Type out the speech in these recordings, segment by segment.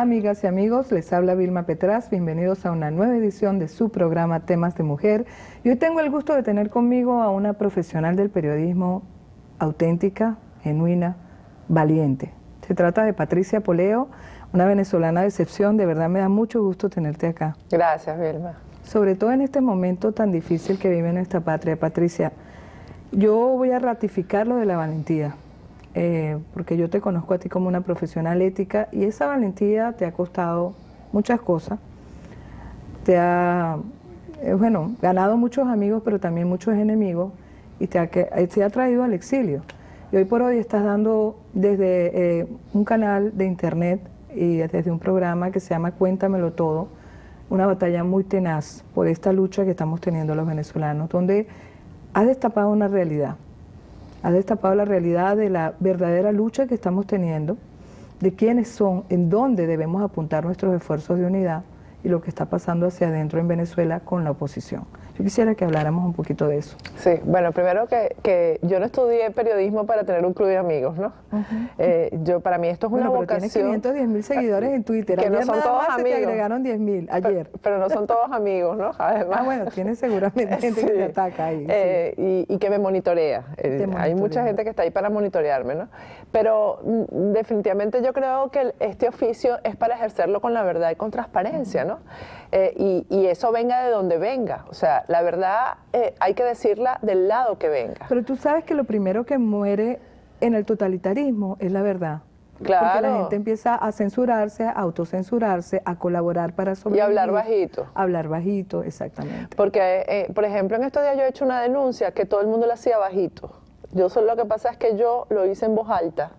amigas y amigos, les habla Vilma Petraz, bienvenidos a una nueva edición de su programa Temas de Mujer. Y hoy tengo el gusto de tener conmigo a una profesional del periodismo auténtica, genuina, valiente. Se trata de Patricia Poleo, una venezolana de excepción. De verdad me da mucho gusto tenerte acá. Gracias, Vilma. Sobre todo en este momento tan difícil que vive nuestra patria. Patricia, yo voy a ratificar lo de la valentía. Porque yo te conozco a ti como una profesional ética y esa valentía te ha costado muchas cosas. Te ha, ganado muchos amigos, pero también muchos enemigos y te ha traído al exilio. Y hoy por hoy estás dando desde un canal de internet y desde un programa que se llama Cuéntamelo Todo, una batalla muy tenaz por esta lucha que estamos teniendo los venezolanos, donde has destapado una realidad. Ha destapado la realidad de la verdadera lucha que estamos teniendo, de quiénes son, en dónde debemos apuntar nuestros esfuerzos de unidad y lo que está pasando hacia adentro en Venezuela con la oposición. Yo quisiera que habláramos un poquito de eso. Sí, bueno, primero que yo no estudié periodismo para tener un club de amigos, ¿no? Para mí esto es una vocación. Pero tienes 510,000 seguidores en Twitter. Que no Ayer son nada todos más amigos. Se te agregaron 10,000 ayer. Pero no son todos amigos, ¿no? Además. Bueno, tienes seguramente gente que te ataca ahí. Y que me monitorea. Hay mucha gente que está ahí para monitorearme, ¿no? Pero definitivamente yo creo que este oficio es para ejercerlo con la verdad y con transparencia, ¿no? Y eso venga de donde venga. O sea, la verdad hay que decirla del lado que venga. Pero tú sabes que lo primero que muere en el totalitarismo es la verdad. Claro. Porque la gente empieza a censurarse, a autocensurarse, a colaborar para sobrevivir. Y hablar bajito. Hablar bajito, exactamente. Porque, por ejemplo, en estos días yo he hecho una denuncia que todo el mundo la hacía bajito. Yo solo lo que pasa es que yo lo hice en voz alta.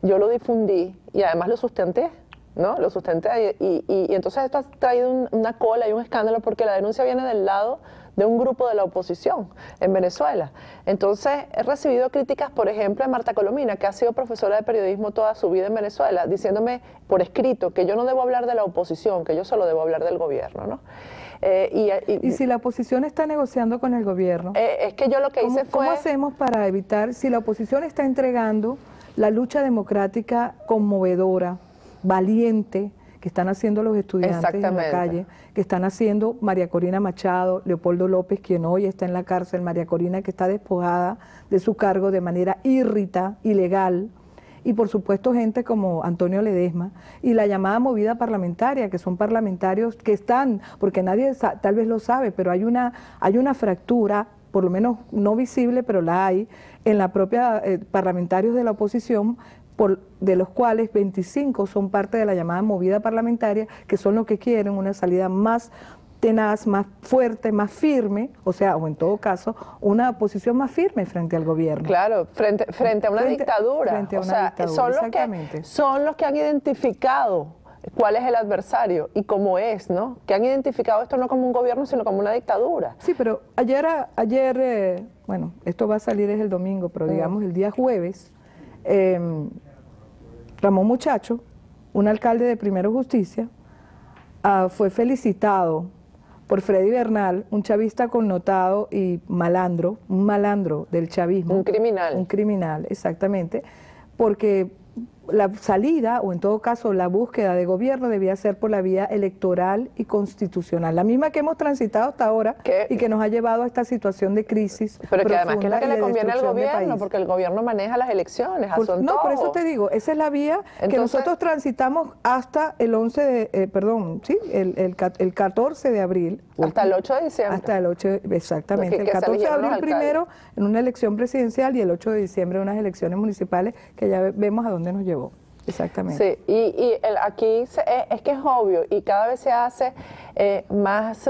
Yo lo difundí y además lo sustenté. ¿No? Lo sustenté y entonces esto ha traído una cola y un escándalo porque la denuncia viene del lado de un grupo de la oposición en Venezuela. Entonces he recibido críticas, por ejemplo, de Marta Colomina, que ha sido profesora de periodismo toda su vida en Venezuela, diciéndome por escrito que yo no debo hablar de la oposición, que yo solo debo hablar del gobierno, ¿no? Y si la oposición está negociando con el gobierno, es que yo lo que hice fue... ¿Cómo hacemos para evitar, si la oposición está entregando la lucha democrática conmovedora, valiente, que están haciendo los estudiantes en la calle, que están haciendo María Corina Machado, Leopoldo López, quien hoy está en la cárcel, María Corina que está despojada de su cargo de manera ilegal, y por supuesto gente como Antonio Ledesma, y la llamada movida parlamentaria, que son parlamentarios que están, porque nadie tal vez lo sabe, pero hay una fractura, por lo menos no visible, pero la hay, en la propia parlamentarios de la oposición, de los cuales 25 son parte de la llamada movida parlamentaria, que son los que quieren una salida más tenaz, más fuerte, más firme, o en todo caso, una posición más firme frente al gobierno. Claro, frente a una dictadura. Frente a una dictadura, son los que han identificado cuál es el adversario y cómo es, ¿no? Que han identificado esto no como un gobierno, sino como una dictadura. Sí, pero ayer esto va a salir es el domingo, pero digamos el día jueves, Ramón Muchacho, un alcalde de Primero Justicia, fue felicitado por Freddy Bernal, un chavista connotado y malandro, un malandro del chavismo. Un criminal. Un criminal, exactamente, porque la salida, o en todo caso la búsqueda de gobierno debía ser por la vía electoral y constitucional, la misma que hemos transitado hasta ahora y que nos ha llevado a esta situación de crisis. Pero que además que es la que le conviene al gobierno, porque el gobierno maneja las elecciones a su antojo. No, por eso te digo, esa es la vía que nosotros transitamos hasta el 11 de, el 14 de abril. Hasta el 8 de diciembre. Hasta el 8, exactamente. El 14 de abril primero en una elección presidencial y el 8 de diciembre en unas elecciones municipales que ya vemos a dónde nos llevó. Exactamente. Sí, aquí es que es obvio y cada vez se hace más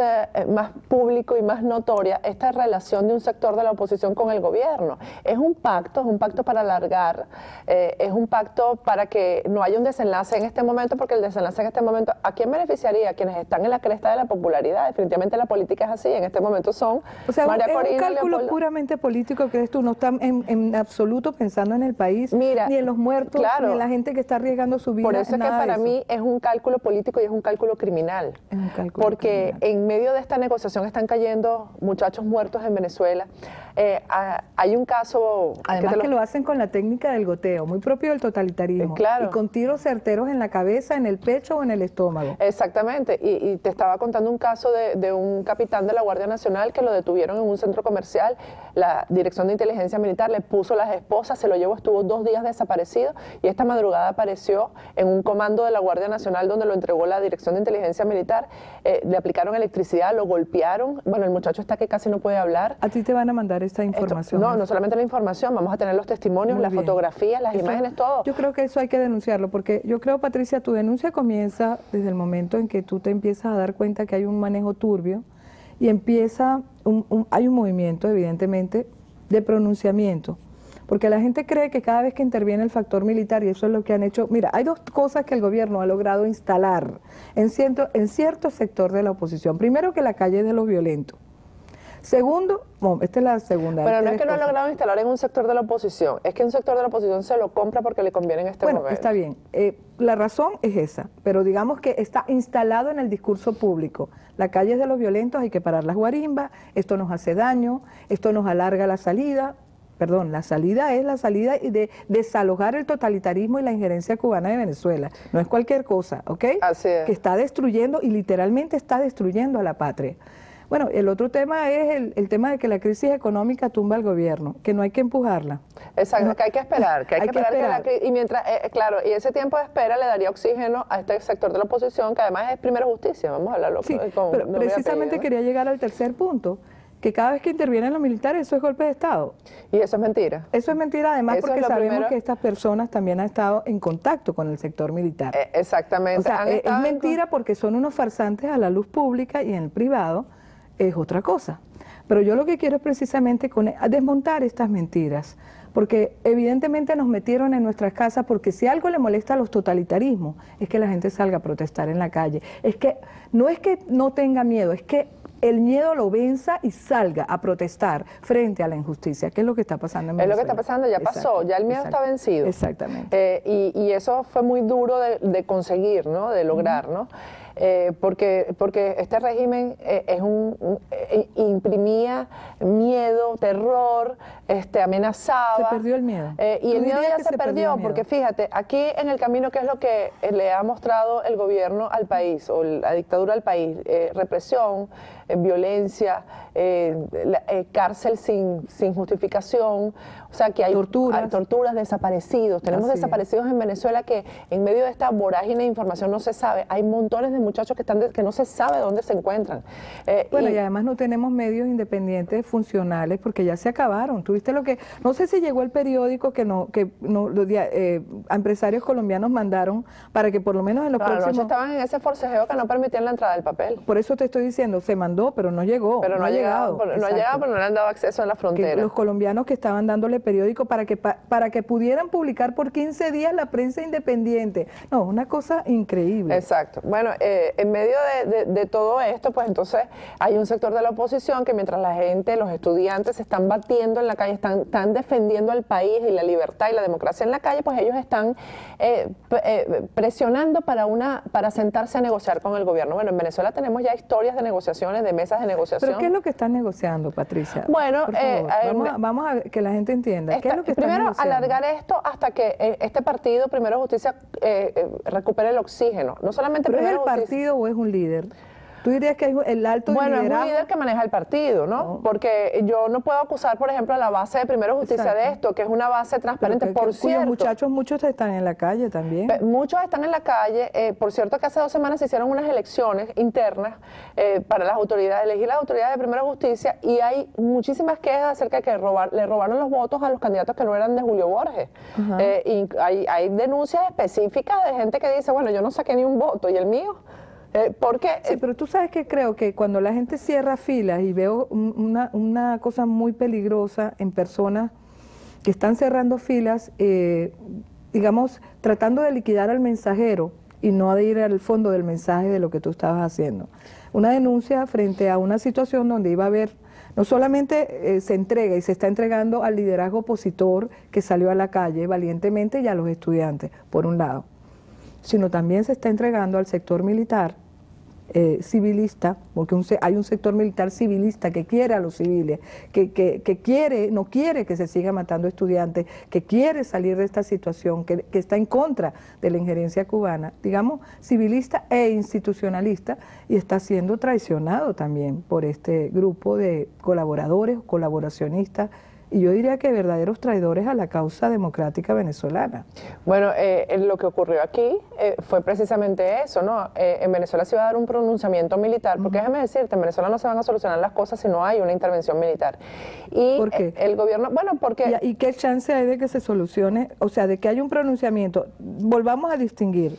público y más notoria esta relación de un sector de la oposición con el gobierno. Es un pacto para alargar, es un pacto para que no haya un desenlace en este momento, porque el desenlace en este momento, ¿a quién beneficiaría? A quienes están en la cresta de la popularidad. Definitivamente la política es así, en este momento son María Corina, es un cálculo Leopoldo. Puramente político, ¿crees tú? No están en absoluto pensando en el país, ni en los muertos, ni en la gente que está arriesgando su vida. Por eso es que para mí es un cálculo político y es un cálculo criminal. Es un cálculo porque criminal. en medio de esta negociación están cayendo muchachos muertos en Venezuela. Hay un caso... Además que lo hacen con la técnica del goteo, muy propio del totalitarismo. Claro. Y con tiros certeros en la cabeza, en el pecho o en el estómago. Exactamente. Y te estaba contando un caso de un capitán de la Guardia Nacional que lo detuvieron en un centro comercial. La Dirección de Inteligencia Militar le puso las esposas, se lo llevó, estuvo 2 días desaparecido y esta madrugada apareció en un comando de la Guardia Nacional donde lo entregó la Dirección de Inteligencia Militar. Le aplicaron electricidad, lo golpearon. Bueno, el muchacho está que casi no puede hablar. ¿A ti te van a mandar esta información? No solamente la información, vamos a tener los testimonios, las fotografías, las imágenes, todo. Yo creo que eso hay que denunciarlo, porque yo creo, Patricia, tu denuncia comienza desde el momento en que tú te empiezas a dar cuenta que hay un manejo turbio y empieza, hay un movimiento, evidentemente, de pronunciamiento. Porque la gente cree que cada vez que interviene el factor militar, y eso es lo que han hecho... Mira, hay 2 cosas que el gobierno ha logrado instalar en cierto sector de la oposición. Primero, que la calle es de los violentos. Segundo, bueno, esta es la segunda. Pero no es que no ha logrado instalar en un sector de la oposición, es que un sector de la oposición se lo compra porque le conviene en este momento. Bueno, está bien. La razón es esa, pero digamos que está instalado en el discurso público. La calle es de los violentos, hay que parar las guarimbas, esto nos hace daño, esto nos alarga la salida. Perdón, la salida es la salida y de desalojar el totalitarismo y la injerencia cubana de Venezuela. No es cualquier cosa, ¿ok? Así es. Que está destruyendo y literalmente está destruyendo a la patria. Bueno, el otro tema es el tema de que la crisis económica tumba al gobierno, que no hay que empujarla. Exacto, que hay que esperar, y mientras, claro, y ese tiempo de espera le daría oxígeno a este sector de la oposición, que además es Primera Justicia, vamos a hablarlo. Sí, pero precisamente quería llegar al tercer punto, que cada vez que intervienen los militares eso es golpe de Estado. Y eso es mentira. Eso es mentira, además Eso porque es lo sabemos primero. que estas personas también han estado en contacto con el sector militar. Exactamente. O sea, es mentira porque son unos farsantes a la luz pública y en el privado es otra cosa. Pero yo lo que quiero es precisamente desmontar estas mentiras, porque evidentemente nos metieron en nuestras casas, porque si algo le molesta a los totalitarismos es que la gente salga a protestar en la calle. Es que no tenga miedo, es que el miedo lo venza y salga a protestar frente a la injusticia, que es lo que está pasando en Venezuela. Es lo que está pasando, ya pasó, ya el miedo está vencido. Exactamente. Y eso fue muy duro de conseguir, ¿no? De lograr, ¿no? Porque este régimen imprimía miedo, terror, amenazaba. Se perdió el miedo. Y el miedo ya se perdió, porque fíjate, aquí en el camino, ¿qué es lo que le ha mostrado el gobierno al país, o la dictadura al país? Represión, violencia, cárcel sin justificación, o sea que hay torturas, desaparecidos. Tenemos desaparecidos en Venezuela que en medio de esta vorágine de información no se sabe. Hay montones de muchachos que no se sabe dónde se encuentran. Bueno, y además no tenemos medios independientes funcionales porque ya se acabaron. Tuviste lo que, no sé si llegó el periódico que los empresarios colombianos mandaron para que por lo menos en los próximos... Anoche estaban en ese forcejeo que no permitían la entrada del papel. Por eso te estoy diciendo, se mandó, pero no llegó. Pero no ha llegado. No ha llegado, pero no le han dado acceso en la frontera. Que los colombianos que estaban dándole periódico para que pudieran publicar por 15 días la prensa independiente. No, una cosa increíble. Exacto. Bueno, en medio de todo esto, pues entonces hay un sector de la oposición que mientras la gente, los estudiantes se están batiendo en la calle, están defendiendo al país y la libertad y la democracia en la calle, pues ellos están presionando para sentarse a negociar con el gobierno. Bueno, en Venezuela tenemos ya historias de negociaciones, de mesas de negociación. ¿Pero qué es lo que están negociando, Patricia? Bueno, vamos a que la gente entienda. ¿Qué es lo que están primero, negociando? alargar esto hasta que este partido, Primero Justicia, recupere el oxígeno. No solamente ¿Pero es Primero el Justicia. partido o es un líder? ¿Tú dirías que hay el alto liderazgo? Bueno, es un líder que maneja el partido, ¿no? Porque yo no puedo acusar, por ejemplo, a la base de Primero Justicia de esto, que es una base transparente, por cierto. Muchos están en la calle también. Muchos están en la calle. Por cierto que hace 2 semanas se hicieron unas elecciones internas para las autoridades, elegir las autoridades de Primero Justicia, y hay muchísimas quejas acerca de que le robaron los votos a los candidatos que no eran de Julio Borges. Y hay denuncias específicas de gente que dice, bueno, yo no saqué ni un voto, ¿y el mío? Porque sí, pero tú sabes que creo que cuando la gente cierra filas, y veo una cosa muy peligrosa en personas que están cerrando filas, digamos, tratando de liquidar al mensajero y no de ir al fondo del mensaje de lo que tú estabas haciendo. Una denuncia frente a una situación donde iba a haber No solamente se entrega y se está entregando al liderazgo opositor que salió a la calle valientemente y a los estudiantes, por un lado, sino también se está entregando al sector militar civilista, porque hay un sector militar civilista que quiere a los civiles, que no quiere que se siga matando estudiantes, que quiere salir de esta situación, que está en contra de la injerencia cubana, digamos, civilista e institucionalista, y está siendo traicionado también por este grupo de colaboradores, colaboracionistas, y yo diría que verdaderos traidores a la causa democrática venezolana. Bueno, lo que ocurrió aquí fue precisamente eso, ¿no? En Venezuela se iba a dar un pronunciamiento militar, porque déjame decirte, en Venezuela no se van a solucionar las cosas si no hay una intervención militar. Y ¿por qué? El gobierno, bueno, porque... ¿Y qué chance hay de que se solucione? O sea, de que haya un pronunciamiento. Volvamos a distinguir.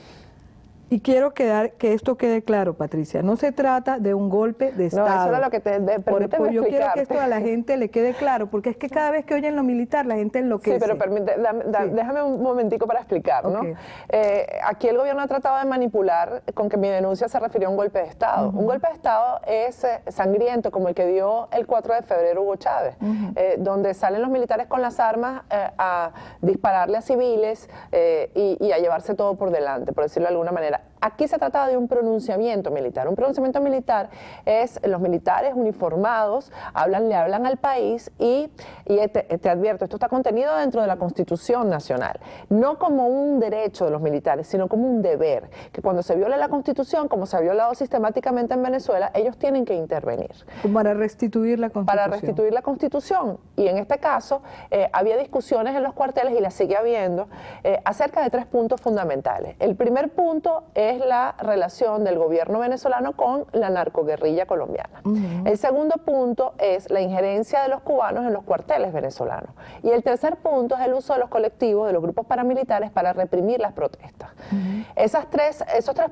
Y quiero que esto quede claro, Patricia, no se trata de un golpe de Estado. No, eso era lo que permíteme yo quiero que explicarte. esto a la gente le quede claro, porque es que cada vez que oyen lo militar, la gente enloquece. Sí, pero déjame un momentico para explicar, ¿no? Aquí el gobierno ha tratado de manipular con que mi denuncia se refiría a un golpe de Estado. Un golpe de Estado es sangriento, como el que dio el 4 de febrero Hugo Chávez, donde salen los militares con las armas a dispararle a civiles y a llevarse todo por delante, por decirlo de alguna manera. Aquí se trataba de un pronunciamiento militar. Un pronunciamiento militar es los militares uniformados, le hablan al país y te advierto, esto está contenido dentro de la Constitución Nacional. No como un derecho de los militares, sino como un deber, que cuando se viole la Constitución, como se ha violado sistemáticamente en Venezuela, ellos tienen que intervenir. Para restituir la Constitución. Para restituir la Constitución. Y en este caso, había discusiones en los cuarteles, y las sigue habiendo, acerca de 3 puntos fundamentales. El primer punto es la relación del gobierno venezolano con la narcoguerrilla colombiana. El segundo punto es la injerencia de los cubanos en los cuarteles venezolanos. Y el tercer punto es el uso de los colectivos, de los grupos paramilitares para reprimir las protestas. Esos 3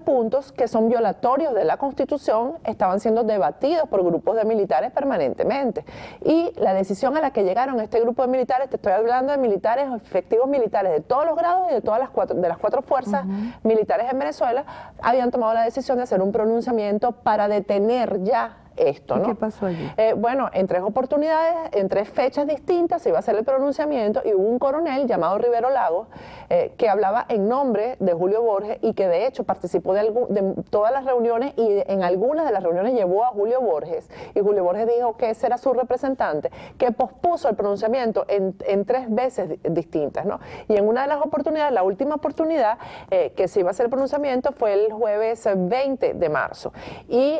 puntos, que son violatorios de la Constitución, estaban siendo debatidos por grupos de militares permanentemente. Y la decisión a la que llegaron este grupo de militares, te estoy hablando de militares, efectivos militares de todos los grados y de todas las 4 fuerzas militares en Venezuela, habían tomado la decisión de hacer un pronunciamiento para detener ya esto, ¿no? ¿Y qué pasó allí? Bueno, en 3 oportunidades, en 3 fechas distintas se iba a hacer el pronunciamiento, y hubo un coronel llamado Rivero Lagos que hablaba en nombre de Julio Borges, y que de hecho participó de todas las reuniones, y en algunas de las reuniones llevó a Julio Borges, y Julio Borges dijo que ese era su representante, que pospuso el pronunciamiento en 3 veces distintas, ¿no? Y en una de las oportunidades, la última oportunidad que se iba a hacer el pronunciamiento fue el jueves 20 de marzo. Y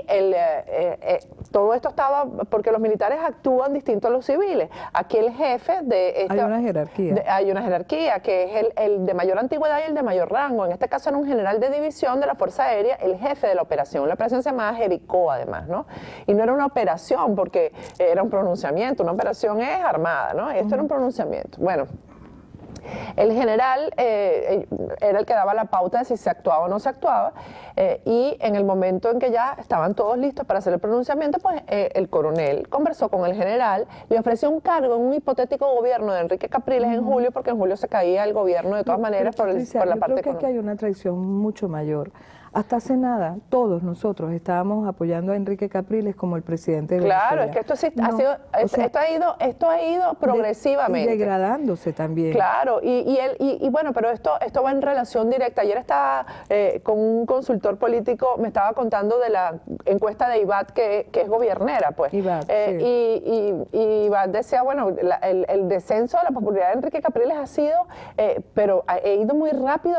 todo esto estaba porque los militares actúan distinto a los civiles. Aquí el jefe de esta... Hay una jerarquía. Hay una jerarquía, que es el de mayor antigüedad y el de mayor rango. En este caso era un general de división de la Fuerza Aérea, el jefe de la operación. La operación se llamaba Jericó, además, ¿no? Y no era una operación porque era un pronunciamiento. Una operación es armada, ¿no? Esto era un pronunciamiento. Bueno, el general era el que daba la pauta de si se actuaba o no se actuaba, y en el momento en que ya estaban todos listos para hacer el pronunciamiento, pues el coronel conversó con el general, le ofreció un cargo en un hipotético gobierno de Enrique Capriles en julio, porque en julio se caía el gobierno de todas maneras por la parte económica. Yo creo que hay una traición mucho mayor. Hasta hace nada, todos nosotros estábamos apoyando a Enrique Capriles como el presidente de Venezuela. Claro, es que esto sí esto ha ido progresivamente. Y degradándose también. Claro, y bueno, pero esto va en relación directa. Ayer estaba con un consultor político, me estaba contando de la encuesta de IBAT, que es gobiernera, pues. IBAT, sí. Y IBAT decía, bueno, el descenso de la popularidad de Enrique Capriles ha sido, pero ha ido muy rápido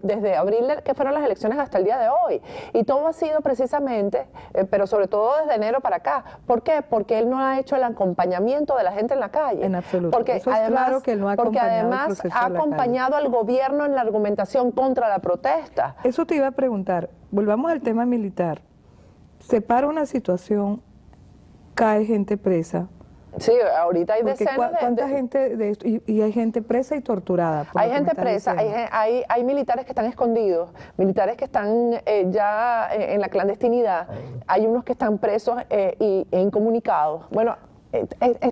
desde abril, que fueron las elecciones, hasta el día de hoy. Y todo ha sido precisamente, pero sobre todo desde enero para acá. ¿Por qué? Porque él no ha hecho el acompañamiento de la gente en la calle. En absoluto. Porque eso es además, claro que él no ha porque acompañado además el proceso ha de la acompañado calle. al gobierno en la argumentación contra la protesta. Eso te iba a preguntar. Volvamos al tema militar. Se para una situación, cae gente presa. Sí, ahorita hay Porque decenas ¿cuánta gente de esto? Y hay gente presa y torturada. Hay gente presa, hay militares que están escondidos, militares que están ya en la clandestinidad, hay unos que están presos e incomunicados. Bueno,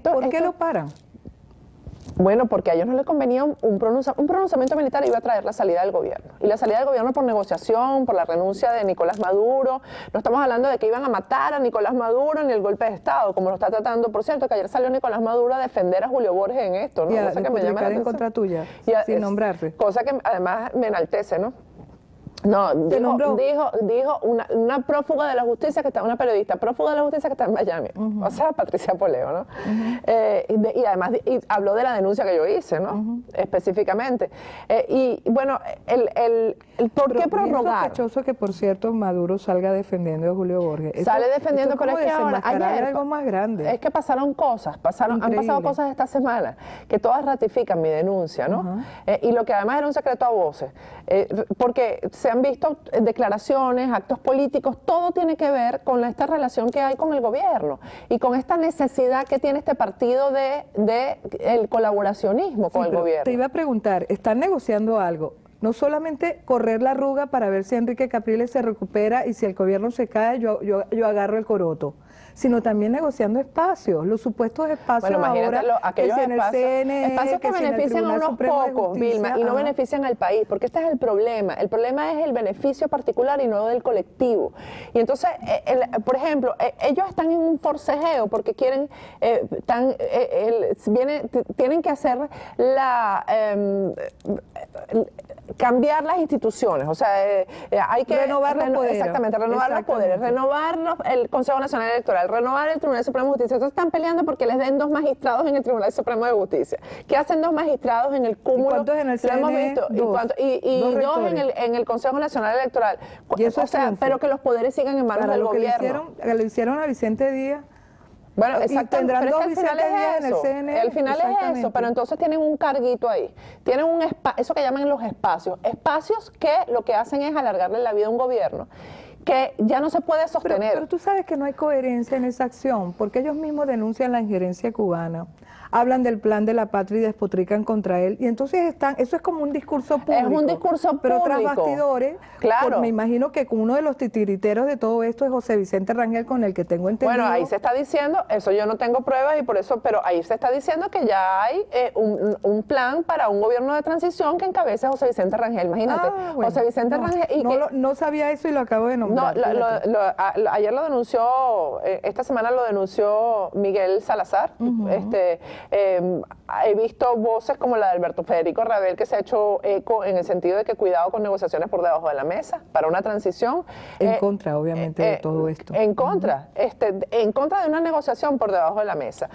¿Por qué lo paran? Bueno, porque a ellos no les convenía un pronunciamiento militar iba a traer la salida del gobierno. Y la salida del gobierno por negociación, por la renuncia de Nicolás Maduro. No estamos hablando de que iban a matar a Nicolás Maduro ni el golpe de Estado, como lo está tratando. Por cierto, que ayer salió Nicolás Maduro a defender a Julio Borges en esto, ¿no? Y a Cosa que me llama la en atención. contra tuya, sin nombrarte. Cosa que además me enaltece, ¿no? No, dijo una prófuga de la justicia que está, una periodista prófuga de la justicia que está en Miami, o sea, Patricia Poleo, ¿no? Y además habló de la denuncia que yo hice, ¿no? Específicamente. Y bueno, el ¿por qué prorrogar? Es sospechoso que, por cierto, Maduro salga defendiendo a Julio Borges. Sale defendiendo, pero es que ahora, ayer, algo más grande. Es que pasaron cosas, han pasado cosas esta semana que todas ratifican mi denuncia, ¿no? Y lo que además era un secreto a voces, porque se han visto declaraciones, actos políticos, todo tiene que ver con esta relación que hay con el gobierno y con esta necesidad que tiene este partido de el colaboracionismo con el gobierno. Te iba a preguntar, ¿están negociando algo? No solamente correr la arruga para ver si Enrique Capriles se recupera y si el gobierno se cae, yo agarro el coroto, sino también negociando espacios, los supuestos espacios ahora, aquellos que si en el CNE, espacios que benefician a unos pocos, Vilma, y no benefician al país, porque este es el problema es el beneficio particular y no del colectivo. Y entonces, por ejemplo, ellos están en un forcejeo porque quieren, tienen que hacer cambiar las instituciones, o sea, hay que renovar los poderes. Exactamente, renovar los poderes, renovar el Consejo Nacional Electoral, renovar el Tribunal Supremo de Justicia. Entonces están peleando porque les den 2 magistrados en el Tribunal Supremo de Justicia. ¿Qué hacen 2 magistrados en el cúmulo? ¿Y cuántos en el CNE? Lo hemos visto. Y 2 en el Consejo Nacional Electoral. Y eso pero que los poderes sigan en manos del gobierno. Que lo hicieron a Vicente Díaz. Bueno, exactamente, pero es que al final es en el CNE, al final es eso, pero entonces tienen un carguito ahí, tienen eso que llaman los espacios que lo que hacen es alargarle la vida a un gobierno que ya no se puede sostener. Pero tú sabes que no hay coherencia en esa acción, porque ellos mismos denuncian la injerencia cubana, hablan del plan de la patria y despotrican contra él, y entonces eso es como un discurso público. Es un discurso público. Pero tras bastidores, claro. Me imagino que uno de los titiriteros de todo esto es José Vicente Rangel, con el que tengo entendido. Bueno, ahí se está diciendo, eso yo no tengo pruebas y por eso, pero ahí se está diciendo que ya hay un plan para un gobierno de transición que encabeza José Vicente Rangel, imagínate. Bueno, José Vicente Rangel. Y no sabía eso y lo acabo de nombrar. No, ayer lo denunció, esta semana lo denunció Miguel Salazar. He visto voces como la de Alberto Federico Rabel que se ha hecho eco en el sentido de que cuidado con negociaciones por debajo de la mesa para una transición. En contra, obviamente, de todo esto. En contra, en contra de una negociación por debajo de la mesa.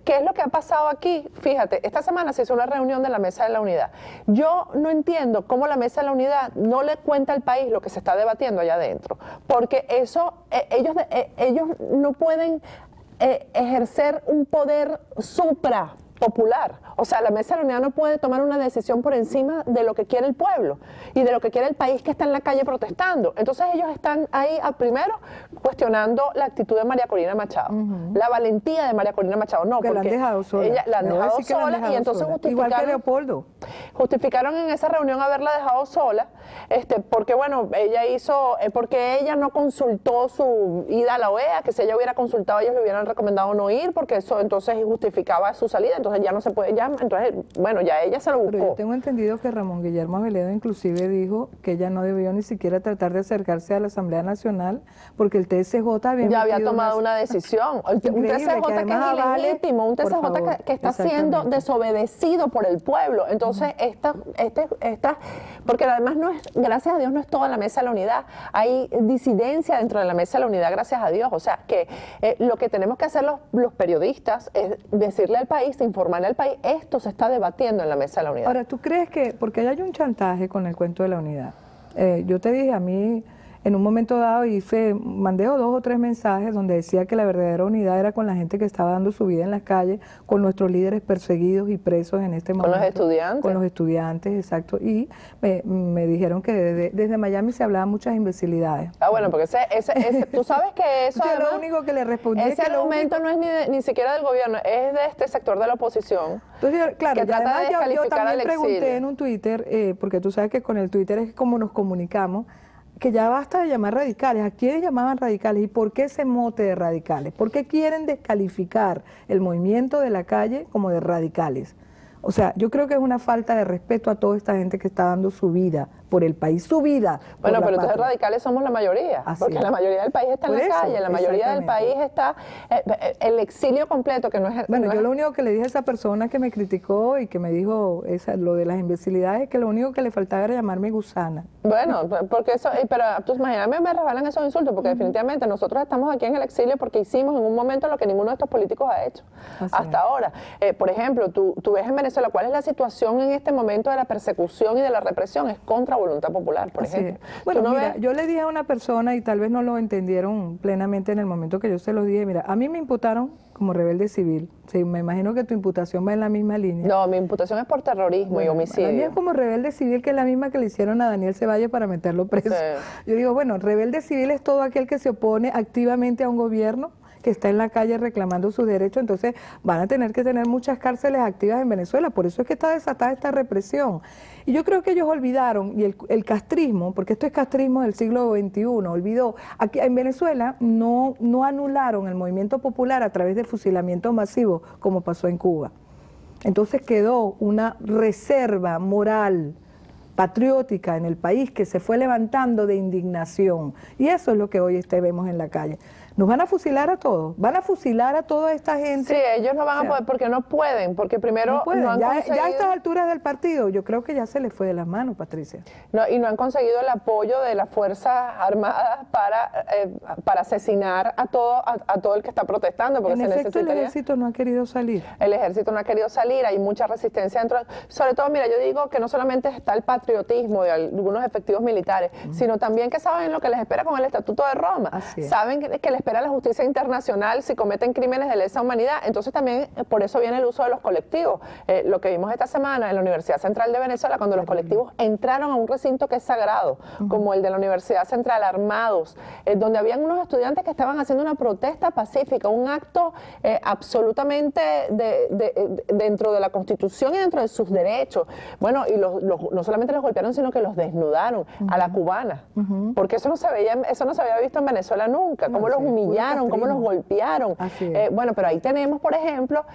¿Qué es lo que ha pasado aquí? Fíjate, esta semana se hizo una reunión de la Mesa de la Unidad. Yo no entiendo cómo la Mesa de la Unidad no le cuenta al país lo que se está debatiendo allá adentro, porque eso, ellos no pueden ejercer un poder suprapopular. O sea, la Mesa de la Unidad no puede tomar una decisión por encima de lo que quiere el pueblo y de lo que quiere el país que está en la calle protestando. Entonces ellos están ahí, primero, cuestionando la actitud de María Corina Machado, la valentía de María Corina Machado. No, porque la han dejado sola. Ella la han dejado sola y entonces justificaron. Igual que Leopoldo. Justificaron en esa reunión haberla dejado sola, porque bueno, porque ella no consultó su ida a la OEA, que si ella hubiera consultado ellos le hubieran recomendado no ir, porque eso entonces justificaba su salida, entonces ya no se puede, entonces, bueno, ya ella se lo buscó. Pero yo tengo entendido que Ramón Guillermo Aveledo inclusive dijo que ella no debió ni siquiera tratar de acercarse a la Asamblea Nacional porque el TSJ ya había tomado una decisión. Un TSJ que es ilegítimo, un TSJ que está siendo desobedecido por el pueblo. Entonces, porque además no es, gracias a Dios, no es toda la Mesa de la Unidad. Hay disidencia dentro de la Mesa de la Unidad, gracias a Dios. O sea, que lo que tenemos que hacer los periodistas es decirle al país, informarle al país, esto se está debatiendo en la Mesa de la Unidad. Ahora, ¿tú crees que, porque hay un chantaje con el cuento de la unidad? Yo te dije, a mí, en un momento dado, mandé 2 o 3 mensajes donde decía que la verdadera unidad era con la gente que estaba dando su vida en las calles, con nuestros líderes perseguidos y presos en este momento. Con los estudiantes. Con los estudiantes, exacto. Y me dijeron que desde Miami se hablaban muchas imbecilidades. Bueno, porque tú sabes que eso además, lo único que le respondí ese argumento no es ni siquiera del gobierno, es de este sector de la oposición. Entonces, claro, que trata de yo descalificar también al pregunté exilio. en un Twitter, porque tú sabes que con el Twitter es como nos comunicamos, que ya basta de llamar radicales. ¿A quiénes llamaban radicales? ¿Y por qué ese mote de radicales? ¿Por qué quieren descalificar el movimiento de la calle como de radicales? O sea, yo creo que es una falta de respeto a toda esta gente que está dando su vida por el país, su vida. Bueno, pero entonces radicales somos la mayoría, porque la mayoría del país está en la calle, la mayoría del país está el exilio completo, que no es... Bueno, yo lo único que le dije a esa persona que me criticó y que me dijo lo de las imbecilidades es que lo único que le faltaba era llamarme gusana. Bueno, porque eso, pero tú imagínate, me resbalan esos insultos, porque definitivamente nosotros estamos aquí en el exilio porque hicimos en un momento lo que ninguno de estos políticos ha hecho hasta ahora. Por ejemplo, tú ves en Venezuela cuál es la situación en este momento de la persecución y de la represión, es contra voluntad popular, por ejemplo. Bueno, mira, yo le dije a una persona y tal vez no lo entendieron plenamente en el momento que yo se lo dije, mira, a mí me imputaron como rebelde civil. Sí, me imagino que tu imputación va en la misma línea. No, mi imputación es por terrorismo y homicidio. A mí es como rebelde civil, que es la misma que le hicieron a Daniel Ceballos para meterlo preso. Sí. Yo digo, bueno, rebelde civil es todo aquel que se opone activamente a un gobierno que está en la calle reclamando sus derechos, entonces van a tener que tener muchas cárceles activas en Venezuela, por eso es que está desatada esta represión. Y yo creo que ellos olvidaron, y el castrismo, porque esto es castrismo del siglo XXI, olvidó, aquí en Venezuela no anularon el movimiento popular a través de fusilamientos masivos, como pasó en Cuba. Entonces quedó una reserva moral, patriótica en el país que se fue levantando de indignación, y eso es lo que hoy vemos en la calle. Nos van a fusilar a todos, van a fusilar a toda esta gente. Sí, ellos no van a poder, porque no pueden, porque primero no han conseguido... Ya a estas alturas del partido, yo creo que ya se les fue de las manos, Patricia. Y no han conseguido el apoyo de las Fuerzas Armadas para asesinar a todo el que está protestando, porque en efecto, el ejército no ha querido salir. El ejército no ha querido salir, hay mucha resistencia dentro. Sobre todo, mira, yo digo que no solamente está el patriotismo de algunos efectivos militares, sino también que saben lo que les espera con el Estatuto de Roma. Saben que les espera la justicia internacional si cometen crímenes de lesa humanidad. Entonces también por eso viene el uso de los colectivos. Lo que vimos esta semana en la Universidad Central de Venezuela, cuando los colectivos entraron a un recinto que es sagrado, como el de la Universidad Central, armados, donde habían unos estudiantes que estaban haciendo una protesta pacífica, un acto absolutamente dentro de la Constitución y dentro de sus derechos. Bueno, y no solamente los golpearon, sino que los desnudaron a la cubana, porque eso no se había visto en Venezuela nunca, cómo los humillaron, cómo los golpearon. Bueno, pero ahí tenemos, por ejemplo,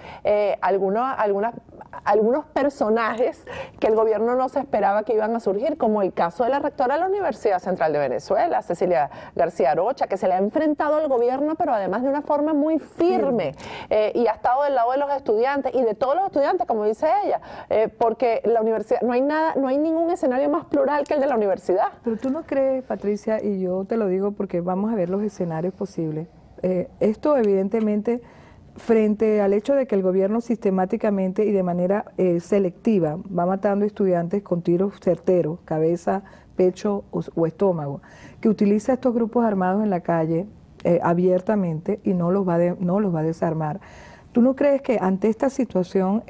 algunos personajes que el gobierno no se esperaba que iban a surgir, como el caso de la rectora de la Universidad Central de Venezuela, Cecilia García Arocha, que se le ha enfrentado al gobierno, pero además de una forma muy firme, y ha estado del lado de los estudiantes, y de todos los estudiantes, como dice ella, porque la universidad, no hay ningún escenario más plural que el de la universidad. Pero tú no crees, Patricia, y yo te lo digo porque vamos a ver los escenarios posibles. Esto evidentemente, frente al hecho de que el gobierno sistemáticamente y de manera selectiva va matando estudiantes con tiros certeros, cabeza, pecho o estómago, que utiliza estos grupos armados en la calle abiertamente y no los va a desarmar. ¿Tú no crees que ante esta situación,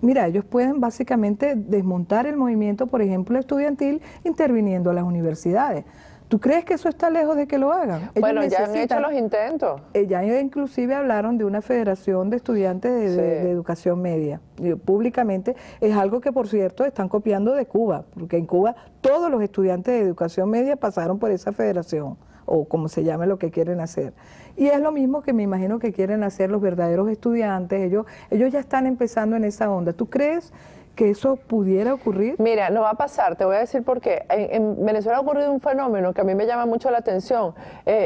mira, ellos pueden básicamente desmontar el movimiento, por ejemplo, estudiantil, interviniendo a las universidades? ¿Tú crees que eso está lejos de que lo hagan? Bueno, ya han hecho los intentos. Ya inclusive hablaron de una federación de estudiantes de educación media. Públicamente es algo que, por cierto, están copiando de Cuba, porque en Cuba todos los estudiantes de educación media pasaron por esa federación, o como se llame lo que quieren hacer. Y es lo mismo que me imagino que quieren hacer los verdaderos estudiantes. Ellos ya están empezando en esa onda. ¿Tú crees que eso pudiera ocurrir? Mira, no va a pasar, te voy a decir por qué. En Venezuela ha ocurrido un fenómeno que a mí me llama mucho la atención.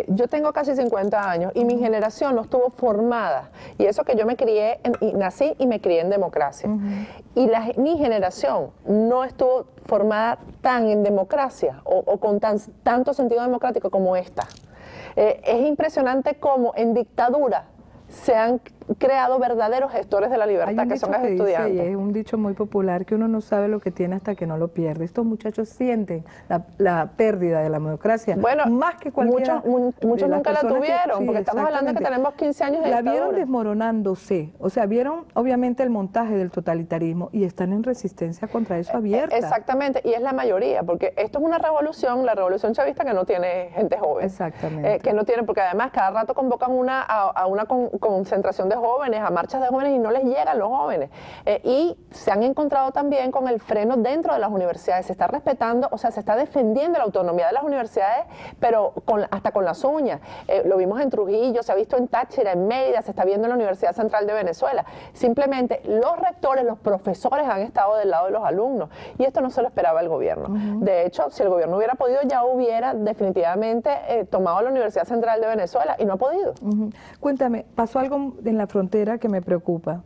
Yo tengo casi 50 años y mi generación no estuvo formada. Y eso que yo nací y me crié en democracia. Y mi generación no estuvo formada tan en democracia o con tanto sentido democrático como esta. Es impresionante cómo en dictadura se han creado verdaderos gestores de la libertad, que son los estudiantes. Y es un dicho muy popular que uno no sabe lo que tiene hasta que no lo pierde. Estos muchachos sienten la pérdida de la democracia, bueno, más que cualquiera. Muchos nunca la tuvieron, porque estamos hablando de que tenemos 15 años de dictadura. La vieron desmoronándose, o sea, vieron obviamente el montaje del totalitarismo y están en resistencia contra eso abierta. Exactamente, y es la mayoría, porque esto es una revolución, la revolución chavista, que no tiene gente joven. Exactamente. Que no tiene, porque además cada rato convocan a una concentración de jóvenes, a marchas de jóvenes y no les llegan los jóvenes. Y se han encontrado también con el freno dentro de las universidades. Se está respetando, o sea, se está defendiendo la autonomía de las universidades, pero hasta con las uñas. Lo vimos en Trujillo, se ha visto en Táchira, en Mérida, se está viendo en la Universidad Central de Venezuela. Simplemente los rectores, los profesores han estado del lado de los alumnos y esto no se lo esperaba el gobierno. De hecho, si el gobierno hubiera podido, ya hubiera definitivamente tomado la Universidad Central de Venezuela y no ha podido. Cuéntame, pasó algo en la frontera que me preocupa.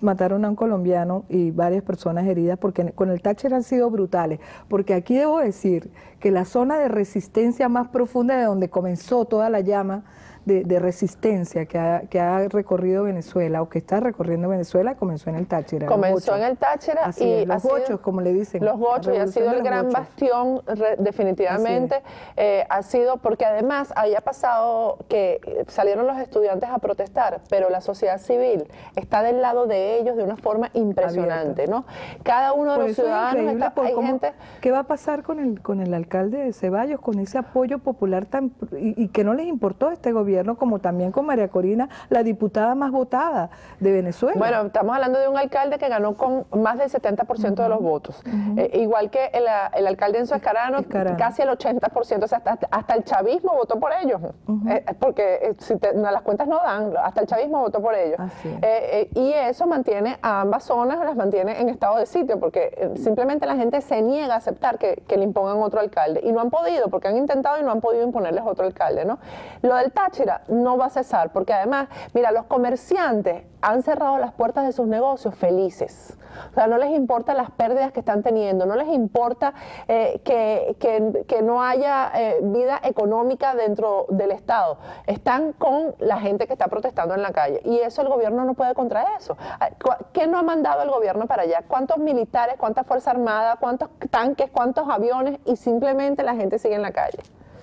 Mataron a un colombiano y varias personas heridas porque con el Táchira han sido brutales, porque aquí debo decir que la zona de resistencia más profunda de donde comenzó toda la llama de resistencia que ha recorrido Venezuela o que está recorriendo Venezuela comenzó en el Táchira. Comenzó en el Táchira y los gochos, como le dicen. Los gochos, y ha sido el gran bastión definitivamente, ha sido porque además había pasado que salieron los estudiantes a protestar, pero la sociedad civil está del lado de ellos de una forma impresionante, ¿no? Cada uno de los ciudadanos está, hay gente... ¿Qué va a pasar con el alcalde de Ceballos, con ese apoyo popular y que no les importó a este gobierno, como también con María Corina, la diputada más votada de Venezuela? Bueno, estamos hablando de un alcalde que ganó con más del 70% de los votos. Igual que el alcalde Enzo Escarano, casi el 80%, o sea, hasta el chavismo votó por ellos, porque las cuentas no dan, hasta el chavismo votó por ellos. Y eso mantiene a ambas zonas, las mantiene en estado de sitio, porque simplemente la gente se niega a aceptar que le impongan otro alcalde, y no han podido, porque han intentado y no han podido imponerles otro alcalde, ¿no? Lo del Táchira no va a cesar, porque además, mira, los comerciantes han cerrado las puertas de sus negocios felices. O sea, no les importa las pérdidas que están teniendo, no les importa que no haya vida económica dentro del Estado. Están con la gente que está protestando en la calle y eso el gobierno no puede contra eso. ¿Qué no ha mandado el gobierno para allá? ¿Cuántos militares, cuánta fuerza armada, cuántos tanques, cuántos aviones? Y simplemente la gente sigue en la calle.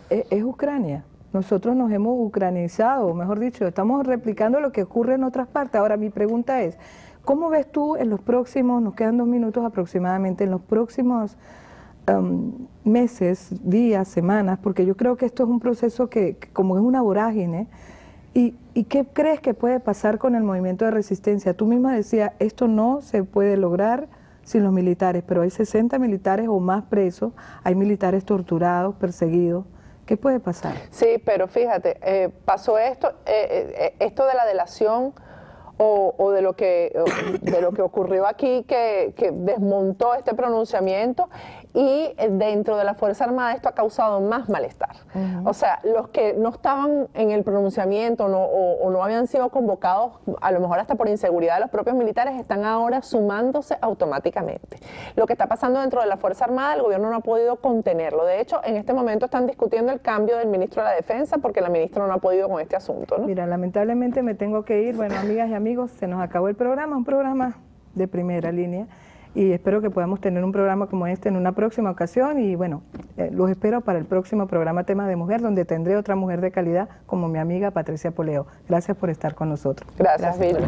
Es Ucrania. Nosotros nos hemos ucranizado, mejor dicho, estamos replicando lo que ocurre en otras partes. Ahora, mi pregunta es, ¿cómo ves tú en los próximos, nos quedan 2 minutos aproximadamente, en los próximos meses, días, semanas, porque yo creo que esto es un proceso que como es una vorágine, ¿y qué crees que puede pasar con el movimiento de resistencia? Tú misma decías, esto no se puede lograr sin los militares, pero hay 60 militares o más presos, hay militares torturados, perseguidos. ¿Qué puede pasar? Sí, pero fíjate, pasó esto de la delación o de lo que ocurrió aquí, que desmontó este pronunciamiento, y dentro de la Fuerza Armada esto ha causado más malestar. O sea, los que no estaban en el pronunciamiento o no habían sido convocados, a lo mejor hasta por inseguridad de los propios militares, están ahora sumándose automáticamente. Lo que está pasando dentro de la Fuerza Armada, el gobierno no ha podido contenerlo. De hecho, en este momento están discutiendo el cambio del ministro de la Defensa porque la ministra no ha podido con este asunto, ¿no? Mira, lamentablemente me tengo que ir. Bueno, amigas y amigos, se nos acabó el programa, un programa de primera línea. Y espero que podamos tener un programa como este en una próxima ocasión y bueno, los espero para el próximo programa Tema de Mujer, donde tendré otra mujer de calidad como mi amiga Patricia Poleo. Gracias por estar con nosotros. Gracias Vilma.